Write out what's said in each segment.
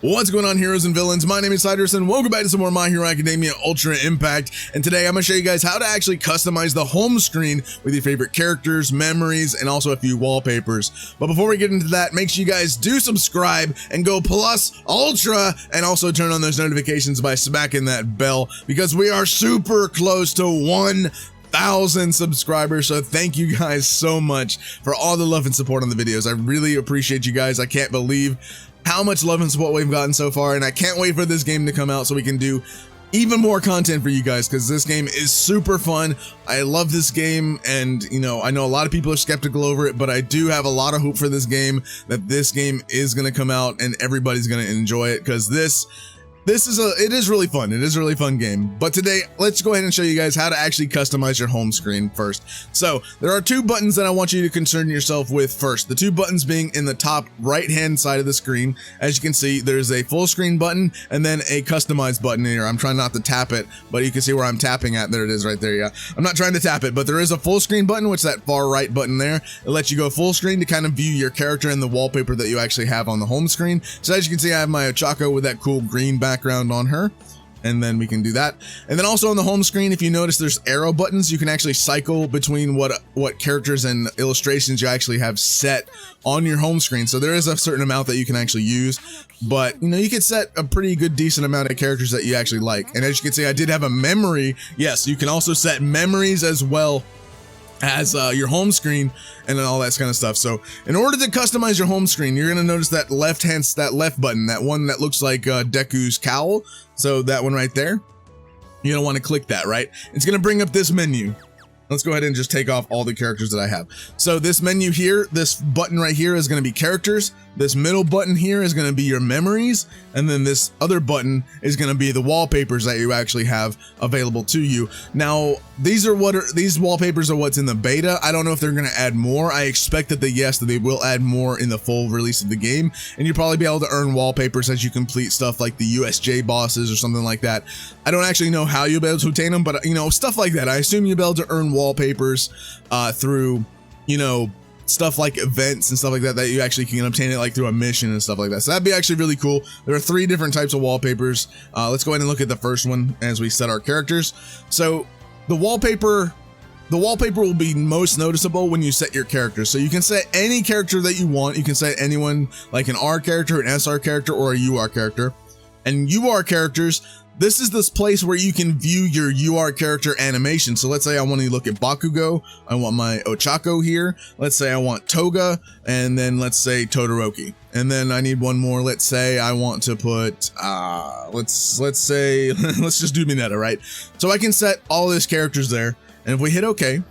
What's going on, heroes and villains? My name is Hydros and welcome back to some more My Hero Academia Ultra Impact. And today I'm going to show you guys how to actually customize the home screen with your favorite characters, memories, and also a few wallpapers. But before we get into that, make sure you guys do subscribe and go plus ultra, and also turn on those notifications by smacking that bell, because we are super close to 1,000 subscribers. So thank you guys so much for all the love and support on the videos. I really appreciate you guys. I can't believe how much love and support we've gotten so far, and I can't wait for this game to come out so we can do even more content for you guys, because this game is super fun. I love this game, and you know, I know a lot of people are skeptical over it, but I do have a lot of hope for this game, that this game is going to come out and everybody's going to enjoy it, because it is really fun. It is a really fun game. But today, let's go ahead and show you guys how to actually customize your home screen first. So there are two buttons that I want you to concern yourself with first. The two buttons being in the top right hand side of the screen. As you can see, there's a full screen button and then a customize button here. I'm trying not to tap it, but you can see where I'm tapping at. There it is right there. Yeah, I'm not trying to tap it, but there is a full screen button, which is that far right button there. It lets you go full screen to kind of view your character and the wallpaper that you actually have on the home screen. So as you can see, I have my Ochako with that cool green background on her, and then we can do that. And then also on the home screen, if you notice, there's arrow buttons. You can actually cycle between what characters and illustrations you actually have set on your home screen. So there is a certain amount that you can actually use, but you know, you can set a pretty good decent amount of characters that you actually like. And as you can see, I did have a memory. Yes, you can also set memories as well as your home screen and then all that kind of stuff. So in order to customize your home screen, you're going to notice that left button, that one that looks like Deku's cowl. So that one right there, you don't want to click that, right? It's going to bring up this menu. Let's go ahead and just take off all the characters that I have. So this menu here, this button right here is going to be characters. This middle button here is going to be your memories. And then this other button is going to be the wallpapers that you actually have available to you. Now, these wallpapers are what's in the beta. I don't know if they're going to add more. I expect that they will add more in the full release of the game. And you'll probably be able to earn wallpapers as you complete stuff like the USJ bosses or something like that. I don't actually know how you'll be able to obtain them, but you know, stuff like that. I assume you'll be able to earn wallpapers through, you know, stuff like events and stuff like that you actually can obtain it like through a mission and stuff like that. So that'd be actually really cool. There are 3 different types of wallpapers. Let's go ahead and look at the first one as we set our characters. So the wallpaper will be most noticeable when you set your character. So you can set any character that you want. You can set anyone, like an R character, an SR character, or a UR character. And UR characters, this is this place where you can view your UR character animation. So let's say I want to look at Bakugo. I want my Ochako here. Let's say I want Toga, and then let's say Todoroki. And then I need one more. Let's say I want to put, let's just do Mineta, right? So I can set all these characters there. And if we hit OK,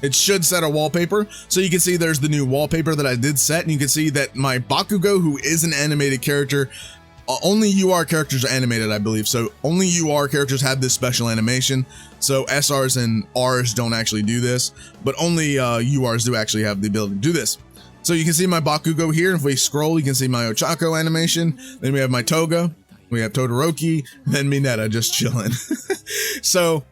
it should set a wallpaper. So you can see there's the new wallpaper that I did set. And you can see that my Bakugo, who is an animated character, only UR characters are animated, I believe. So only UR characters have this special animation. So SRs and Rs don't actually do this, but only URs do actually have the ability to do this. So you can see my Bakugo here. If we scroll, you can see my Ochako animation. Then we have my Toga, we have Todoroki, then Mineta just chilling. So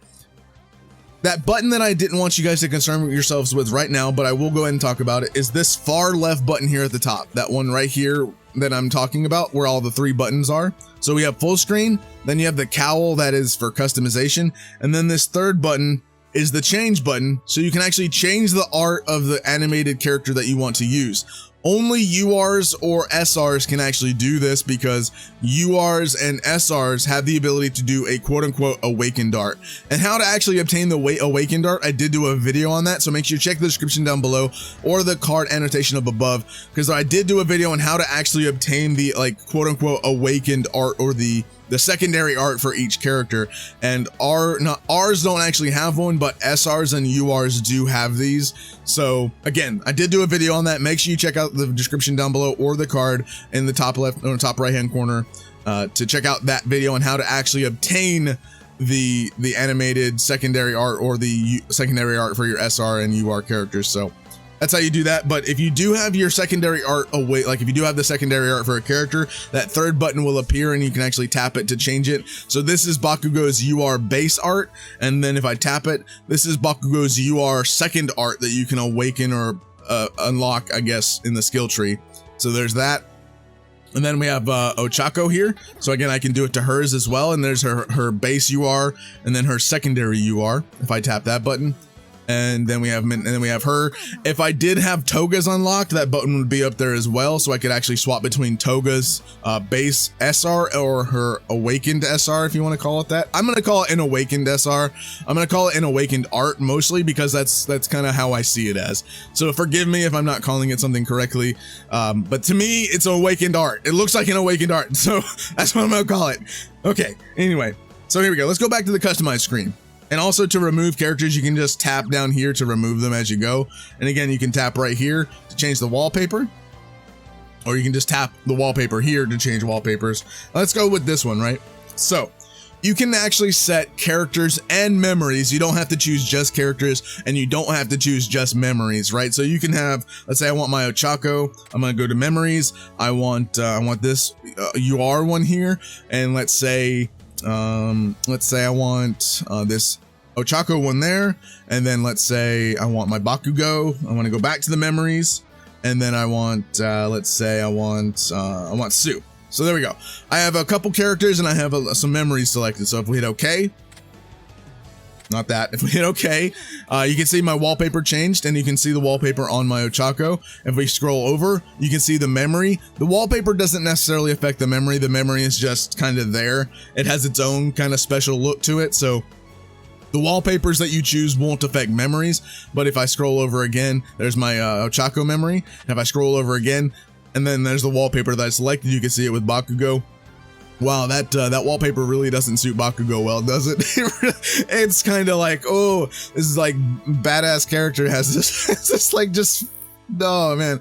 that button that I didn't want you guys to concern yourselves with right now, but I will go ahead and talk about it, is this far left button here at the top. That one right here that I'm talking about, where all the 3 buttons are. So we have full screen, then you have the cowl that is for customization, and then this third button is the change button, so you can actually change the art of the animated character that you want to use. Only URs or SRs can actually do this, because URs and SRs have the ability to do a quote-unquote awakened art. And how to actually obtain the awakened art, I did do a video on that, so make sure you check the description down below or the card annotation up above, because I did do a video on how to actually obtain the like quote-unquote awakened art, or the secondary art for each character. And Rs don't actually have one, but SRs and URs do have these. So again, I did do a video on that. Make sure you check out the description down below or the card in the top left or top right hand corner to check out that video on how to actually obtain the animated secondary art, or the secondary art for your SR and UR characters. So that's how you do that. But if you do have your secondary art away, like if you do have the secondary art for a character, that third button will appear and you can actually tap it to change it. So this is Bakugo's UR base art. And then if I tap it, this is Bakugo's UR second art that you can awaken or unlock, I guess, in the skill tree. So there's that. And then we have Ochako here. So again, I can do it to hers as well. And there's her base UR and then her secondary UR if I tap that button. And then we have her. If I did have Toga's unlocked, that button would be up there as well. So I could actually swap between Toga's base SR or her awakened SR, if you want to call it that. I'm going to call it an awakened SR. I'm going to call it an awakened art mostly because that's kind of how I see it as. So forgive me if I'm not calling it something correctly. But to me, it's an awakened art. It looks like an awakened art. So that's what I'm going to call it. Okay. Anyway, so here we go. Let's go back to the customize screen. And also to remove characters, you can just tap down here to remove them as you go. And again, you can tap right here to change the wallpaper, or you can just tap the wallpaper here to change wallpapers. Let's go with this one, right? So you can actually set characters and memories. You don't have to choose just characters and you don't have to choose just memories, right? So you can have, let's say I want my Ochako. I'm going to go to memories. I want this UR one here. And let's say I want this Ochako one there, and then let's say I want my Bakugo. I want to go back to the memories, and then I want let's say I want Sue. So there we go. I have a couple characters and I have some memories selected. So if we hit OK, not that. If we hit OK, you can see my wallpaper changed, and you can see the wallpaper on my Ochako. If we scroll over, you can see the memory. The wallpaper doesn't necessarily affect the memory. The memory is just kind of there. It has its own kind of special look to it. So the wallpapers that you choose won't affect memories. But if I scroll over again, there's my Ochako memory. And if I scroll over again, and then there's the wallpaper that I selected, you can see it with Bakugo. Wow, that wallpaper really doesn't suit Bakugo well, does it? It's kind of like, oh, this is like badass character has this like just, oh man,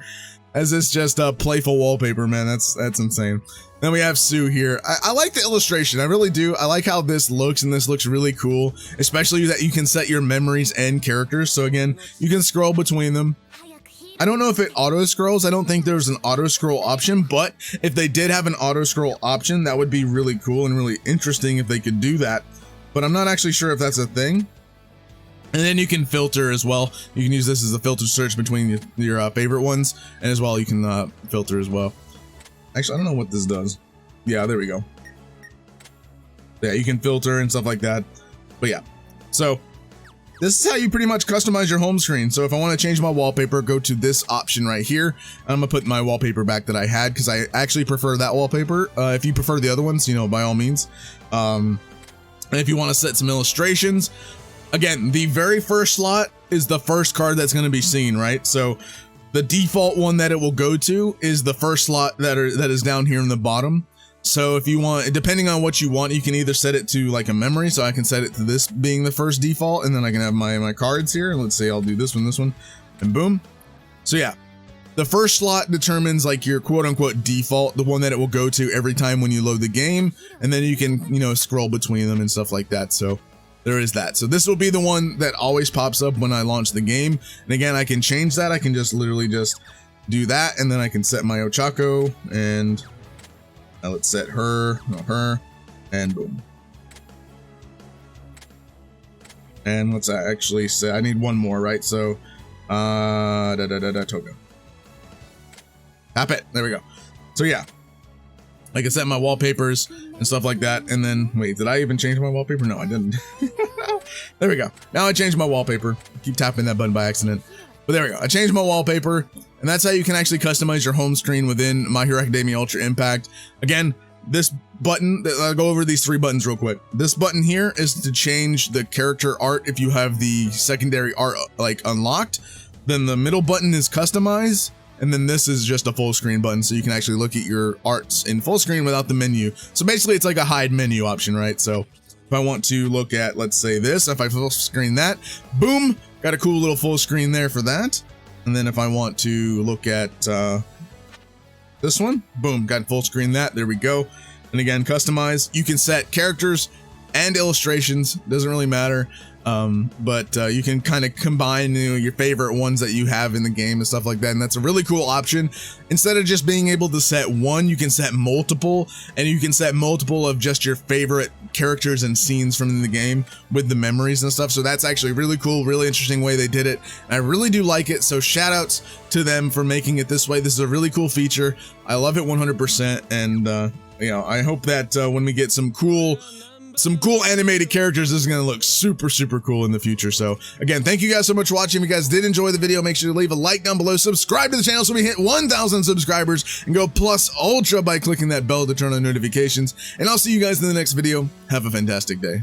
has this just playful wallpaper, man. That's insane. Then we have Sue here. I like the illustration, I really do. I like how this looks, and this looks really cool, especially that you can set your memories and characters. So again, you can scroll between them. I don't know if it auto scrolls. I don't think there's an auto scroll option, but if they did have an auto scroll option, that would be really cool and really interesting if they could do that. But I'm not actually sure if that's a thing. And then you can filter as well. You can use this as a filter search between your favorite ones, and as well you can filter as well. Actually, I don't know what this does. Yeah, there we go. Yeah, you can filter and stuff like that. But yeah, so this is how you pretty much customize your home screen. So if I want to change my wallpaper, go to this option right here. I'm gonna put my wallpaper back that I had because I actually prefer that wallpaper. If you prefer the other ones, you know, by all means. And if you want to set some illustrations, again, the very first slot is the first card that's going to be seen, right? So the default one that it will go to is the first slot that is down here in the bottom. So if you want, depending on what you want, you can either set it to like a memory. So I can set it to this being the first default, and then I can have my cards here. And let's say I'll do this one, and boom. So yeah, the first slot determines like your quote unquote default, the one that it will go to every time when you load the game. And then you can, you know, scroll between them and stuff like that. So there is that. So this will be the one that always pops up when I launch the game. And again, I can change that. I can just literally just do that. And then I can set my Ochako, and let's set her, and boom. And let's actually say, I need one more, right? So, Toga. Tap it, there we go. So yeah, I can set my wallpapers and stuff like that. And then, wait, did I even change my wallpaper? No, I didn't. There we go. Now I changed my wallpaper. I keep tapping that button by accident. But there we go. I changed my wallpaper, and that's how you can actually customize your home screen within My Hero Academia Ultra Impact. Again, this button, I'll go over these three buttons real quick. This button here is to change the character art if you have the secondary art like unlocked. Then the middle button is customize, and then this is just a full screen button, so you can actually look at your arts in full screen without the menu. So basically it's like a hide menu option, right? So if I want to look at, let's say this, if I full screen that, boom, got a cool little full screen there for that. And then if I want to look at this one, boom, got full screen that, there we go. And again, customize, you can set characters and illustrations, doesn't really matter. but you can kind of combine, you know, your favorite ones that you have in the game and stuff like that, and that's a really cool option. Instead of just being able to set one, you can set multiple, and you can set multiple of just your favorite characters and scenes from the game with the memories and stuff. So that's actually really cool, really interesting way they did it, and I really do like it. So shout outs to them for making it this way. This is a really cool feature. I love it 100%, and you know, I hope that when we get some cool animated characters, this is going to look super cool in the future. So again, thank you guys so much for watching. If you guys did enjoy the video, make sure to leave a like down below, subscribe to the channel so we hit 1,000 subscribers, and go plus ultra by clicking that bell to turn on notifications. And I'll see you guys in the next video. Have a fantastic day.